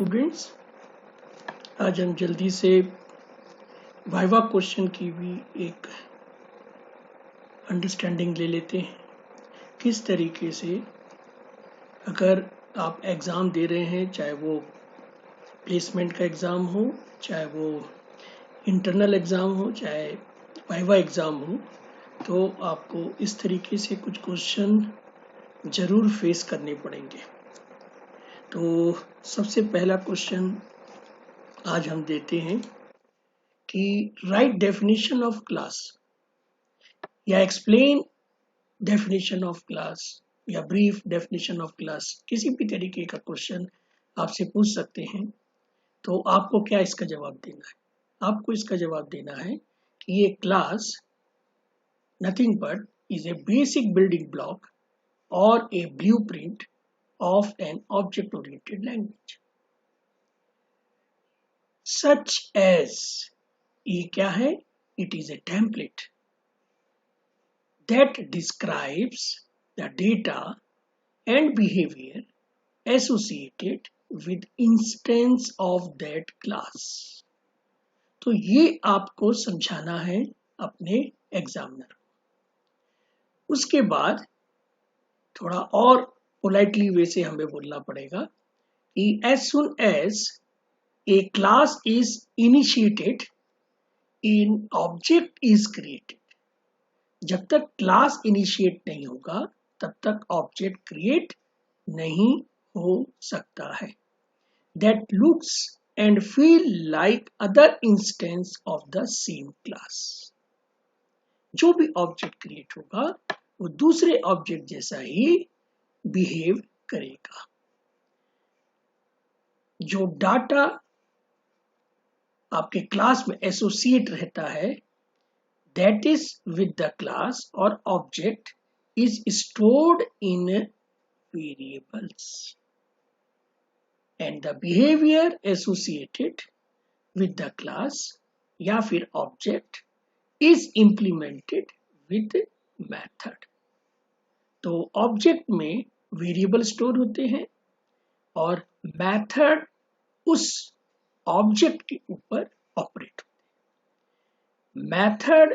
Students, आज हम जल्दी से वाइवा क्वेश्चन की भी एक अंडरस्टैंडिंग ले लेते हैं। किस तरीके से अगर आप एग्ज़ाम दे रहे हैं, चाहे वो प्लेसमेंट का एग्ज़ाम हो, चाहे वो इंटरनल एग्ज़ाम हो, चाहे वाइवा एग्ज़ाम हो, तो आपको इस तरीके से कुछ क्वेश्चन ज़रूर फेस करने पड़ेंगे। तो सबसे पहला क्वेश्चन आज हम देते हैं कि राइट डेफिनेशन ऑफ क्लास या एक्सप्लेन डेफिनेशन ऑफ क्लास या ब्रीफ डेफिनेशन ऑफ क्लास, किसी भी तरीके का क्वेश्चन आपसे पूछ सकते हैं। तो आपको क्या इसका जवाब देना है? आपको इसका जवाब देना है कि ये class nothing but is a basic building block और a blueprint of an object oriented language such as, ये क्या है? It is a template that describes the data and behavior associated with instance of that class। तो ये आपको समझाना है अपने एग्जामिनर। उसके बाद थोड़ा और पोलाइटली वे से हमें बोलना पड़ेगा कि as soon as a class is initiated, an object is created। जब तक क्लास इनिशिएट नहीं होगा तब तक ऑब्जेक्ट क्रिएट नहीं हो सकता है। That looks and feel like other instance of the same class. जो भी ऑब्जेक्ट क्रिएट होगा वो दूसरे ऑब्जेक्ट जैसा ही बिहेव करेगा। जो डाटा आपके क्लास में एसोसिएट रहता है, that is with the class or object is stored in variables, and the behavior associated with the class या फिर object is implemented with method। तो object में variable store होते हैं और method उस object के ऊपर operate। Method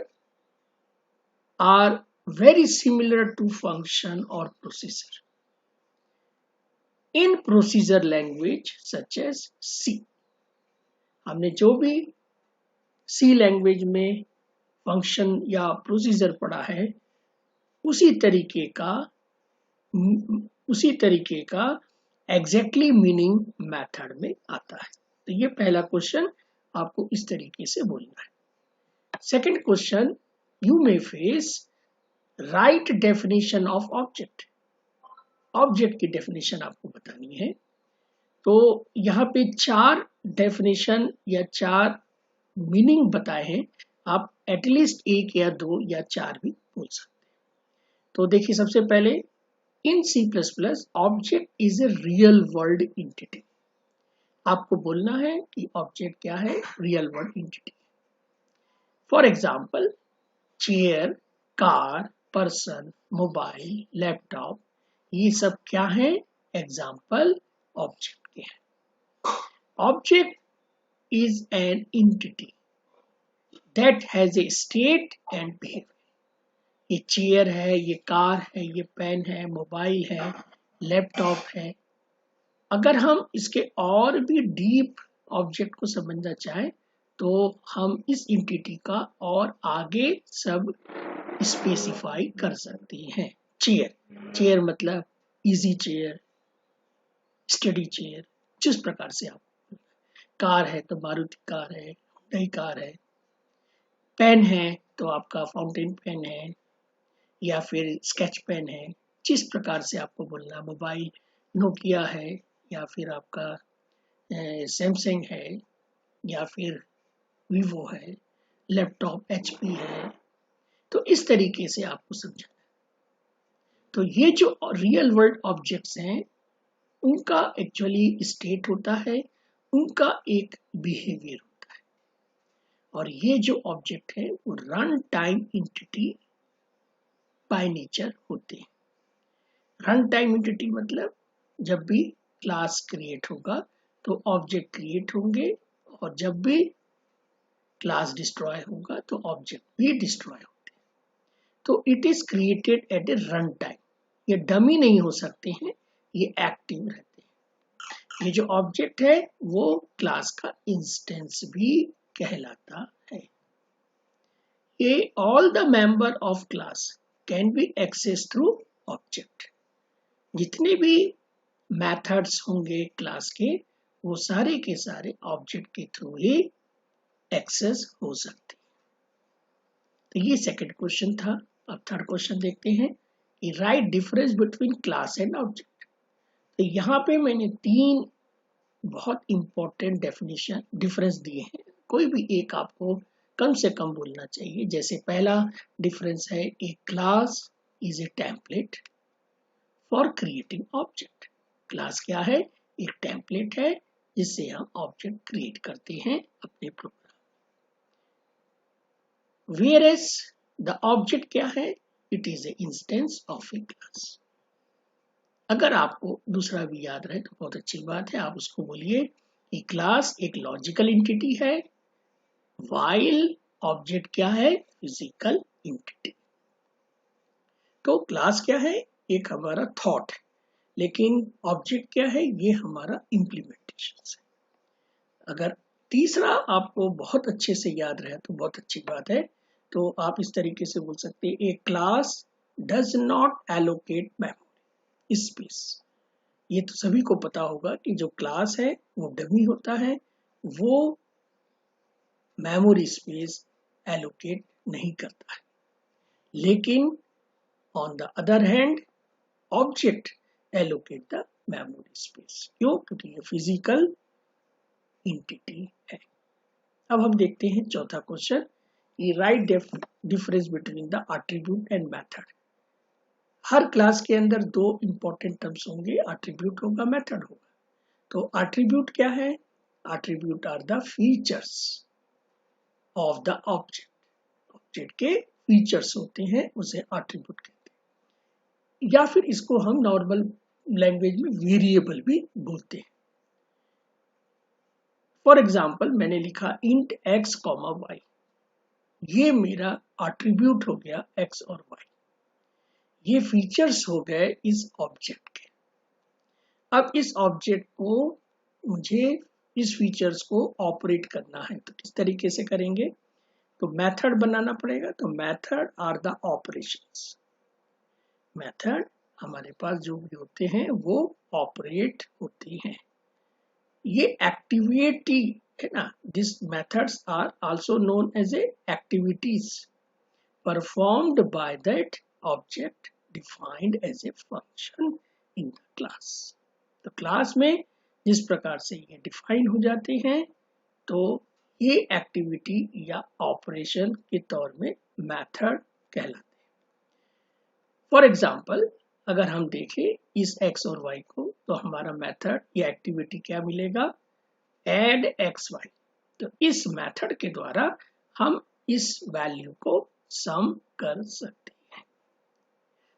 are very similar to function or procedure in procedure language such as C। हमने जो भी C लैंग्वेज में फंक्शन या प्रोसीजर पढ़ा है उसी तरीके का एग्जैक्टली मीनिंग मेथड में आता है। तो ये पहला क्वेश्चन आपको इस तरीके से बोलना है। Second question, you may face right definition of object। Object की डेफिनेशन आपको बतानी है। तो यहाँ पे 4 डेफिनेशन या 4 मीनिंग बताए हैं। आप एटलीस्ट 1 या 2 या 4 भी बोल सकते हैं। तो देखिए, सबसे पहले इन C++ object is a real world entity. आपको बोलना है कि ऑब्जेक्ट क्या है? Real world entity. For example, chair, car, person, mobile, laptop, ये सब क्या है? एग्जाम्पल ऑब्जेक्ट के हैं। Object is an entity that has a state and behaviour. ये चेयर है, ये कार है, ये पेन है, मोबाइल है, लैपटॉप है। अगर हम इसके और भी डीप ऑब्जेक्ट को समझना चाहें तो हम इस एंटिटी का और आगे सब स्पेसिफाई कर सकते हैं। चेयर मतलब इजी चेयर, स्टडी चेयर, जिस प्रकार से आप। कार है तो मारुति कार है, हुंडई कार है। पेन है तो आपका फाउंटेन पेन है या फिर स्केच पेन है, जिस प्रकार से आपको बोलना। मोबाइल नोकिया है या फिर आपका सैमसंग है या फिर वीवो है, लैपटॉप HP है। तो इस तरीके से आपको समझाना। तो ये जो रियल वर्ल्ड ऑब्जेक्ट्स हैं उनका एक्चुअली स्टेट होता है, उनका एक बिहेवियर होता है। और ये जो ऑब्जेक्ट है वो run time entity by nature होते हैं। रन टाइम एंटिटी मतलब जब भी क्लास क्रिएट होगा तो ऑब्जेक्ट क्रिएट होंगे, और जब भी क्लास डिस्ट्रॉय होगा तो ऑब्जेक्ट भी डिस्ट्रॉय होते हैं। तो it is created at A run time. ये डमी नहीं हो सकते हैं, ये एक्टिव रहते हैं। ये जो ऑब्जेक्ट है वो क्लास का इंस्टेंस भी कहलाता है। ये all the member of class can be access through object. जितने भी मेथड्स होंगे क्लास के, वो सारे के सारे ऑब्जेक्ट के थ्रू ही एक्सेस हो सकते। तो ये सेकंड क्वेश्चन था। अब थर्ड क्वेश्चन देखते हैं कि right difference between class and object. तो यहाँ पे मैंने 3 बहुत इंपॉर्टेंट डेफिनेशन डिफरेंस दिए हैं, कोई भी एक आपको कम से कम बोलना चाहिए। जैसे पहला डिफरेंस है, a class is a template for creating object. Class क्या है? एक टेम्पलेट है जिससे हम ऑब्जेक्ट क्रिएट करते हैं अपने प्रोग्राम। Whereas the object क्या है? It is an instance of a class. अगर आपको दूसरा भी याद रहे तो बहुत अच्छी बात है, आप उसको बोलिए कि क्लास एक लॉजिकल एंटिटी है, while ऑब्जेक्ट क्या है? Physical entity. तो क्लास क्या है? एक हमारा थॉट है, लेकिन ऑब्जेक्ट क्या है? ये हमारा इम्प्लीमेंटेशन है। अगर तीसरा आपको बहुत अच्छे से याद रहे तो बहुत अच्छी बात है। तो आप इस तरीके से बोल सकते हैं, a class does not allocate memory space. ये तो सभी को पता होगा कि जो क्लास है वो डमी होता है, वो मेमोरी स्पेस एलोकेट नहीं करता है। लेकिन on the other hand object allocate the memory space. क्यों? क्योंकि ये फिजिकल एंटिटी है। अब हम देखते हैं चौथा question, right difference between the attribute and method. हर क्लास के अंदर 2 इंपॉर्टेंट टर्म्स होंगे, एट्रीब्यूट होगा, मेथड होगा। तो एट्रीब्यूट क्या है? Attribute are the features of the object. Object के फीचर्स होते हैं, उसे एट्रीब्यूट कहते हैं, या फिर इसको हम नॉर्मल लैंग्वेज में वेरिएबल भी बोलते हैं। फॉर एग्जाम्पल मैंने लिखा इंट x, y, ये मेरा एट्रीब्यूट हो गया x और y। ये फीचर्स हो गए इस ऑब्जेक्ट के। अब इस ऑब्जेक्ट को मुझे इस फीचर्स को ऑपरेट करना है, तो किस तरीके से करेंगे? तो मेथड बनाना पड़ेगा। तो method are the operations. Method हमारे पास जो भी होते हैं वो ऑपरेट होती हैं। ये एक्टिविटी है ना, this methods are also known as a activities performed by that object defined as a function in the class. तो क्लास में जिस प्रकार से ये डिफाइन हो जाते हैं, तो ये एक्टिविटी या ऑपरेशन के तौर में मेथड कहलाते हैं। फॉर एग्जाम्पल अगर हम देखें इस x और y को, तो हमारा मेथड या एक्टिविटी क्या मिलेगा? Add xy। तो इस मेथड के द्वारा हम इस वैल्यू को सम कर सकते हैं।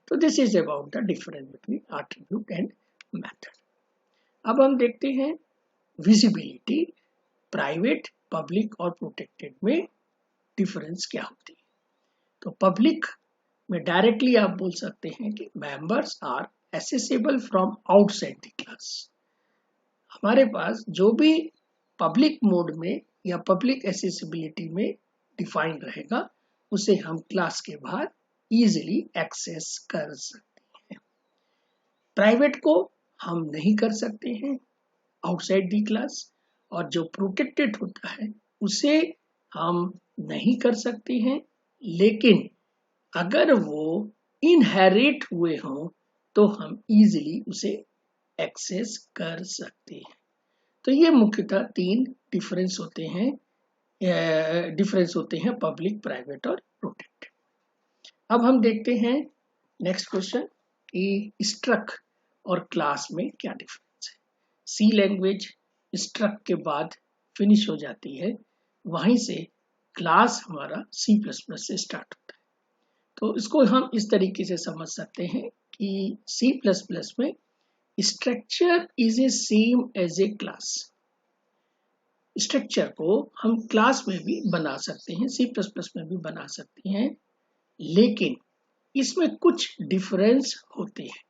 तो this is about the difference between attribute and method. अब हम देखते हैं विजिबिलिटी, प्राइवेट, पब्लिक और प्रोटेक्टेड में डिफरेंस क्या होती है। तो पब्लिक में डायरेक्टली आप बोल सकते हैं कि members are accessible from outside the class. हमारे पास जो भी पब्लिक मोड में या पब्लिक एक्सेसिबिलिटी में डिफाइन रहेगा, उसे हम क्लास के बाहर इजीली एक्सेस कर सकते हैं। प्राइवेट को हम नहीं कर सकते हैं आउटसाइड दी क्लास, और जो प्रोटेक्टेड होता है उसे हम नहीं कर सकते हैं, लेकिन अगर वो इनहेरिट हुए हों तो हम इजीली उसे एक्सेस कर सकते हैं। तो ये मुख्यतः 3 डिफरेंस होते हैं पब्लिक, प्राइवेट और प्रोटेक्टेड। अब हम देखते हैं नेक्स्ट क्वेश्चन कि स्ट्रक्ट और क्लास में क्या डिफरेंस है। सी लैंग्वेज स्ट्रक्ट के बाद फिनिश हो जाती है, वहीं से क्लास हमारा C++ से स्टार्ट होता है। तो इसको हम इस तरीके से समझ सकते हैं कि C++ में structure is a same as a class. Structure को हम क्लास में भी बना सकते हैं, C++ में भी बना सकते हैं, लेकिन इसमें कुछ डिफरेंस होते हैं।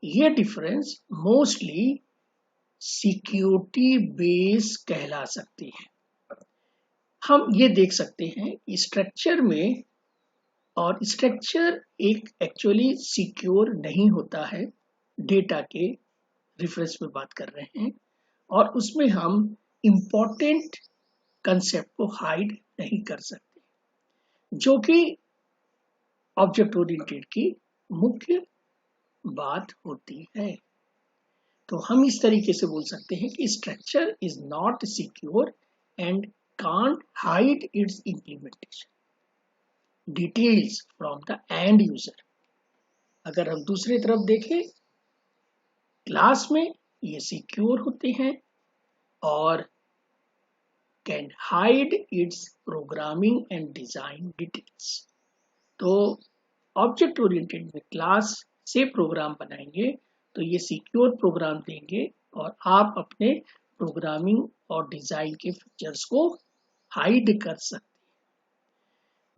ये डिफरेंस मोस्टली सिक्योरिटी बेस कहला सकते हैं। हम ये देख सकते हैं स्ट्रक्चर में, और स्ट्रक्चर एक एक्चुअली सिक्योर नहीं होता है, डेटा के रेफरेंस में बात कर रहे हैं, और उसमें हम इम्पोर्टेंट कंसेप्ट को हाइड नहीं कर सकते, जो कि ऑब्जेक्ट ओरिएंटेड की मुख्य बात होती है। तो हम इस तरीके से बोल सकते हैं कि structure is not secure and can't hide it's implementation details from the end user. अगर हम दूसरी तरफ देखें, क्लास में ये सिक्योर होते हैं और can hide it's programming and design details. तो ऑब्जेक्ट ओरिएंटेड में क्लास से प्रोग्राम बनाएंगे तो ये सिक्योर प्रोग्राम देंगे और आप अपने प्रोग्रामिंग और डिजाइन के फीचर्स को हाइड कर सकते हैं।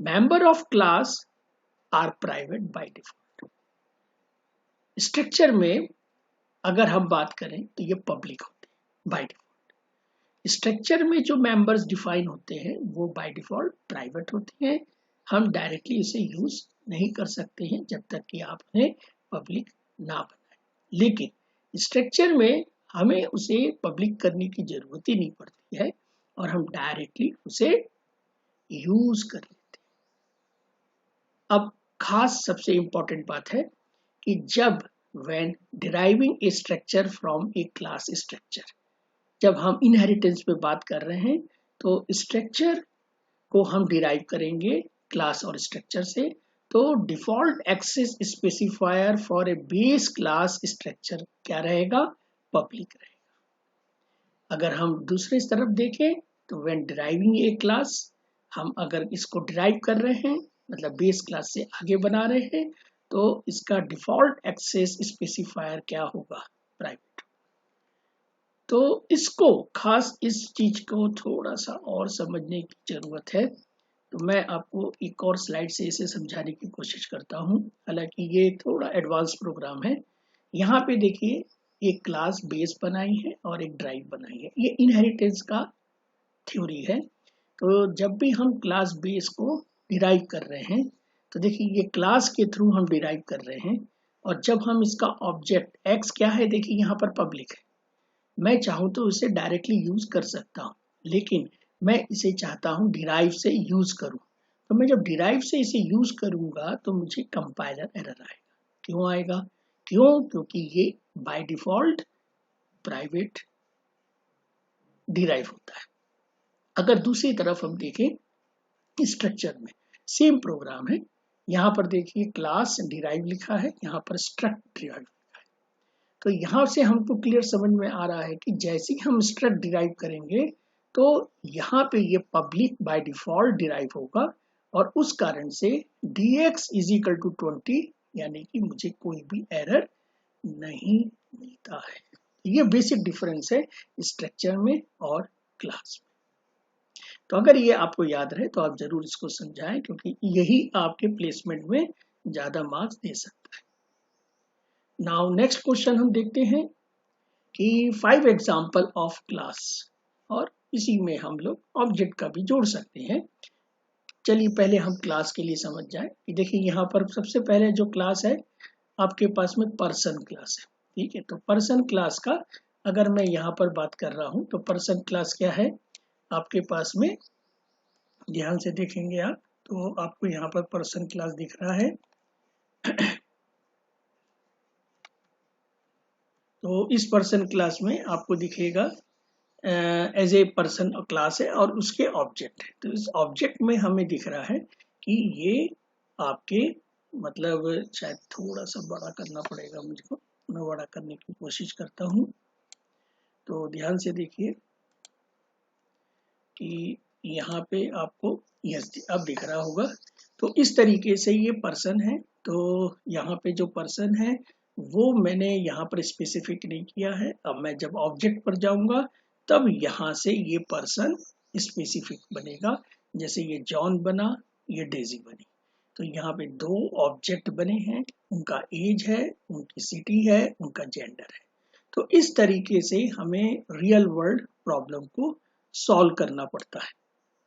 Member of class are private by default. Structure में अगर हम बात करें तो ये पब्लिक होते हैं बाय डिफॉल्ट। स्ट्रक्चर में जो मेंबर्स डिफाइन होते हैं वो बाय डिफॉल्ट प्राइवेट होते हैं। हम डायरेक्टली इसे यूज नहीं कर सकते हैं जब तक कि आप उन्हें पब्लिक ना बनाएं, लेकिन स्ट्रक्चर में हमें उसे पब्लिक करने की जरूरत ही नहीं पड़ती है और हम डायरेक्टली उसे यूज कर लेते हैं। अब खास सबसे इंपॉर्टेंट बात है कि जब when deriving a structure from a class structure, जब हम इनहेरिटेंस पे बात कर रहे हैं तो स्ट्रक्चर को हम डिराइव करेंगे क्लास और स्ट्रक्चर से, तो default access specifier for a base class structure क्या रहेगा? पब्लिक रहेगा। अगर हम दूसरे तरफ देखें तो when deriving a class, हम अगर इसको डिराइव कर रहे हैं मतलब बेस क्लास से आगे बना रहे हैं तो इसका डिफॉल्ट एक्सेस स्पेसिफायर क्या होगा? प्राइवेट। तो इसको खास इस चीज को थोड़ा सा और समझने की जरूरत है, तो मैं आपको एक और स्लाइड से इसे समझाने की कोशिश करता हूं। हालांकि ये थोड़ा एडवांस प्रोग्राम है। यहाँ पे देखिए एक क्लास बेस बनाई है और एक ड्राइव बनाई है। ये इनहेरिटेंस का थ्योरी है। तो जब भी हम क्लास बेस को डिराइव कर रहे हैं तो देखिए ये क्लास के थ्रू हम डिराइव कर रहे हैं, और जब हम इसका ऑब्जेक्ट x क्या है, देखिए यहाँ पर पब्लिक है। मैं चाहूँ तो इसे डायरेक्टली यूज कर सकता हूँ, लेकिन मैं इसे चाहता हूँ डिराइव से यूज करूँ। तो मैं जब डिराइव से इसे यूज करूंगा तो मुझे कंपाइलर एरर आएगा। क्यों आएगा? क्योंकि ये बाय डिफॉल्ट प्राइवेट डिराइव होता है। अगर दूसरी तरफ हम देखें स्ट्रक्चर में सेम प्रोग्राम है। यहाँ पर देखिए क्लास डिराइव लिखा है, यहाँ पर स्ट्रक्ट डिराइव लिखा है। तो यहाँ से हमको क्लियर समझ में आ रहा है कि जैसे ही हम स्ट्रक्ट डिराइव करेंगे तो यहाँ पे ये पब्लिक बाय डिफॉल्ट डिराइव होगा, और उस कारण से dx = 20, यानी कि मुझे कोई भी एरर नहीं मिलता है। ये बेसिक डिफरेंस है स्ट्रक्चर में और क्लास में। तो अगर ये आपको याद रहे तो आप जरूर इसको समझाएं, क्योंकि यही आपके प्लेसमेंट में ज्यादा मार्क्स दे सकता है। नाउ नेक्स्ट क्वेश्चन हम देखते हैं कि 5 एग्जांपल ऑफ क्लास, और इसी में हम लोग ऑब्जेक्ट का भी जोड़ सकते हैं। चलिए पहले हम क्लास के लिए समझ जाएं कि देखिए यहाँ पर सबसे पहले जो क्लास है आपके पास में पर्सन क्लास है। ठीक है, तो पर्सन क्लास का अगर मैं यहाँ पर बात कर रहा हूँ तो पर्सन क्लास क्या है आपके पास में, ध्यान से देखेंगे आप तो आपको यहाँ पर पर्सन क्लास दिख रहा है। तो इस पर्सन क्लास में आपको दिखेगा एज ए पर्सन क्लास है और उसके ऑब्जेक्ट है। तो इस ऑब्जेक्ट में हमें दिख रहा है कि ये आपके मतलब शायद थोड़ा सा बड़ा करना पड़ेगा मुझको, मैं बड़ा करने की कोशिश करता हूँ। तो ध्यान से देखिए कि यहाँ पे आपको यस अब दिख रहा होगा। तो इस तरीके से ये पर्सन है। तो यहाँ पे जो पर्सन है वो मैंने यहाँ पर स्पेसिफिक नहीं किया है। अब मैं जब ऑब्जेक्ट पर जाऊंगा तब यहाँ से ये पर्सन स्पेसिफिक बनेगा। जैसे ये जॉन बना, ये डेजी बनी, तो यहाँ पे दो ऑब्जेक्ट बने हैं, उनका एज है, उनकी सिटी है, उनका जेंडर है। तो इस तरीके से हमें रियल वर्ल्ड प्रॉब्लम को सॉल्व करना पड़ता है।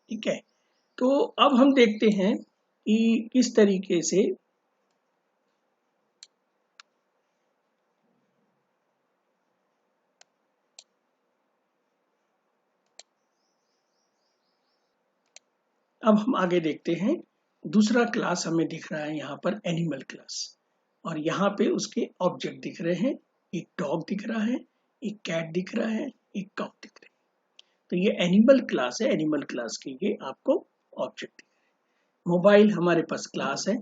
ठीक है, तो अब हम देखते हैं कि किस तरीके से अब हम आगे देखते हैं। दूसरा क्लास हमें दिख रहा है यहाँ पर एनिमल क्लास, और यहाँ पे उसके ऑब्जेक्ट दिख रहे हैं। एक डॉग दिख रहा है, एक कैट दिख रहा है, एक काउ दिख रहा है। तो ये एनिमल क्लास है, एनिमल क्लास के ये आपको ऑब्जेक्ट दिख रहे हैं। मोबाइल हमारे पास क्लास है,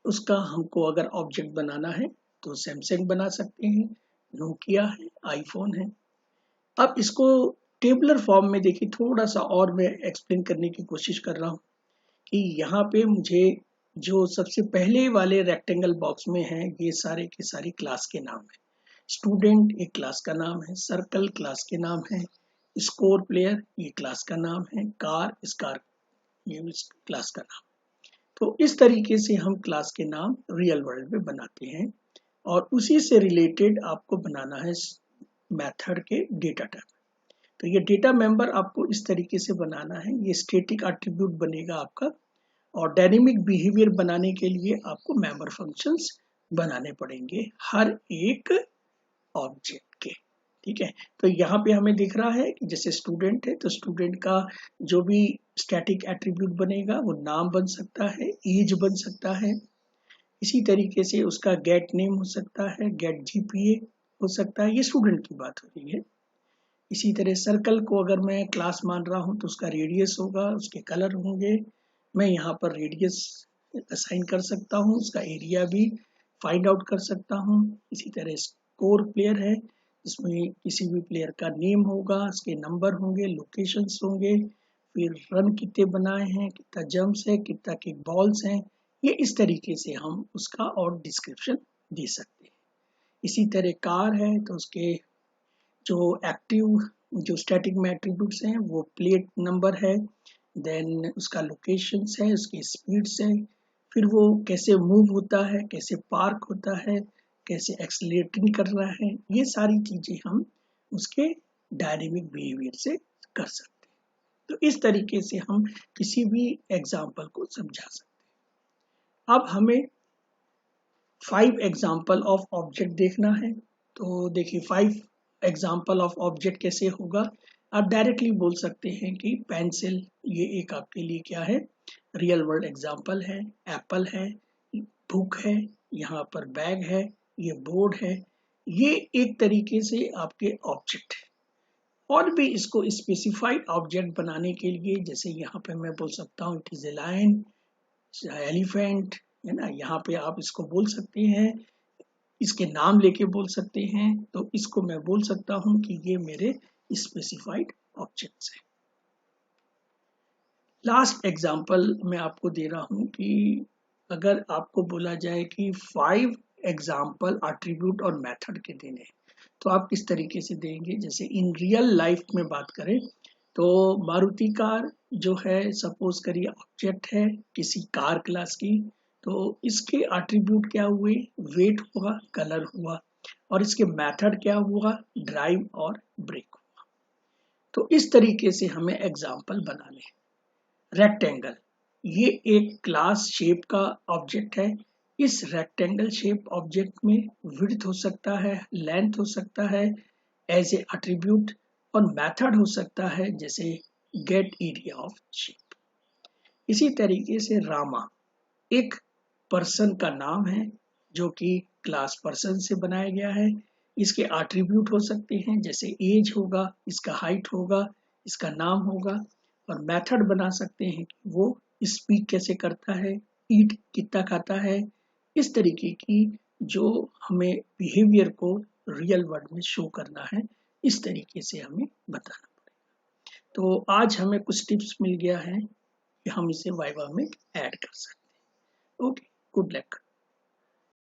उसका हमको अगर ऑब्जेक्ट बनाना है तो सैमसंग बना सकते हैं, नोकिया है, आईफोन है। अब इसको टेबलर फॉर्म में देखिए, थोड़ा सा और मैं एक्सप्लेन करने की कोशिश कर रहा हूँ कि यहाँ पे मुझे जो सबसे पहले वाले रेक्टेंगल बॉक्स में है, ये सारे के सारी क्लास के नाम है। स्टूडेंट एक क्लास का नाम है, सर्कल क्लास के नाम है, स्कोर प्लेयर ये क्लास का नाम है, कार स्कार ये क्लास का नाम। तो इस तरीके से हम क्लास के नाम रियल वर्ल्ड में बनाते हैं, और उसी से रिलेटेड आपको बनाना है मेथड के डेटा टाइप। तो ये डेटा मेंबर आपको इस तरीके से बनाना है, ये स्टैटिक एट्रीब्यूट बनेगा आपका, और डायनेमिक बिहेवियर बनाने के लिए आपको मेंबर फंक्शंस बनाने पड़ेंगे हर एक ऑब्जेक्ट के। ठीक है, तो यहाँ पे हमें दिख रहा है कि जैसे स्टूडेंट है, तो स्टूडेंट का जो भी स्टैटिक एट्रीब्यूट बनेगा वो नाम बन सकता है, एज बन सकता है। इसी तरीके से उसका गेट नेम हो सकता है, गेट जीपीए हो सकता है, ये स्टूडेंट की बात हो रही है। इसी तरह सर्कल को अगर मैं क्लास मान रहा हूँ तो उसका रेडियस होगा, उसके कलर होंगे, मैं यहाँ पर रेडियस असाइन कर सकता हूँ, उसका एरिया भी फाइंड आउट कर सकता हूँ। इसी तरह स्कोर प्लेयर है, इसमें किसी भी प्लेयर का नेम होगा, उसके नंबर होंगे, लोकेशंस होंगे, फिर रन कितने बनाए हैं, कितना जंप्स है, कितना किक बॉल्स हैं, ये इस तरीके से हम उसका और डिस्क्रिप्शन दे सकते हैं। इसी तरह कार है, तो उसके जो एक्टिव जो स्टैटिक में एट्रीब्यूट्स हैं वो प्लेट नंबर है, देन उसका लोकेशंस है, उसकी स्पीड्स है, फिर वो कैसे मूव होता है, कैसे पार्क होता है, कैसे एक्सीलरेटिंग कर रहा है, ये सारी चीजें हम उसके डायनेमिक बिहेवियर से कर सकते हैं। तो इस तरीके से हम किसी भी एग्जाम्पल को समझा सकते हैं। अब हमें 5 एग्जाम्पल ऑफ ऑब्जेक्ट देखना है। तो देखिए 5 एग्जाम्पल ऑफ ऑब्जेक्ट कैसे होगा। आप डायरेक्टली बोल सकते हैं कि पेंसिल, ये एक आपके लिए क्या है, रियल वर्ल्ड एग्जाम्पल है। एप्पल है, बुक है, यहाँ पर बैग है, ये बोर्ड है, ये एक तरीके से आपके ऑब्जेक्ट है। और भी इसको स्पेसिफाइड ऑब्जेक्ट बनाने के लिए, जैसे यहाँ पे मैं बोल सकता हूँ it is a lion, elephant, है ना, यहाँ पे आप इसको बोल सकते हैं, इसके नाम लेके बोल सकते हैं। तो इसको मैं बोल सकता हूं कि ये मेरे स्पेसिफाइड ऑब्जेक्ट्स हैं। लास्ट एग्जांपल मैं आपको दे रहा हूं कि अगर आपको बोला जाए कि 5 एग्जांपल एट्रीब्यूट और मेथड के देने हैं, तो आप किस तरीके से देंगे। जैसे इन रियल लाइफ में बात करें तो मारुति कार जो है, सपोज करिए ऑब्जेक्ट है किसी कार क्लास की, तो इसके एट्रीब्यूट क्या हुए, वेट हुआ, कलर हुआ, और इसके मेथड क्या हुआ, ड्राइव और ब्रेक हुआ। तो इस तरीके से हमें एग्जाम्पल बनाने हैं। रेक्टेंगल, ये एक क्लास शेप का ऑब्जेक्ट है। इस रेक्टेंगल शेप ऑब्जेक्ट में विड्थ हो सकता है, लेंथ हो सकता है एज ए एट्रीब्यूट, और मेथड हो सकता है जैसे गेट एरिया ऑफ शेप। इसी तरीके से रामा एक पर्सन का नाम है जो कि क्लास पर्सन से बनाया गया है। इसके एट्रीब्यूट हो सकते हैं जैसे एज होगा, इसका हाइट होगा, इसका नाम होगा, और मेथड बना सकते हैं कि वो स्पीक कैसे करता है, ईट कितना खाता है। इस तरीके की जो हमें बिहेवियर को रियल वर्ल्ड में शो करना है, इस तरीके से हमें बताना पड़ेगा। तो आज हमें कुछ टिप्स मिल गया है कि हम इसे वाइवा में ऐड कर सकते हैं। Okay, good luck.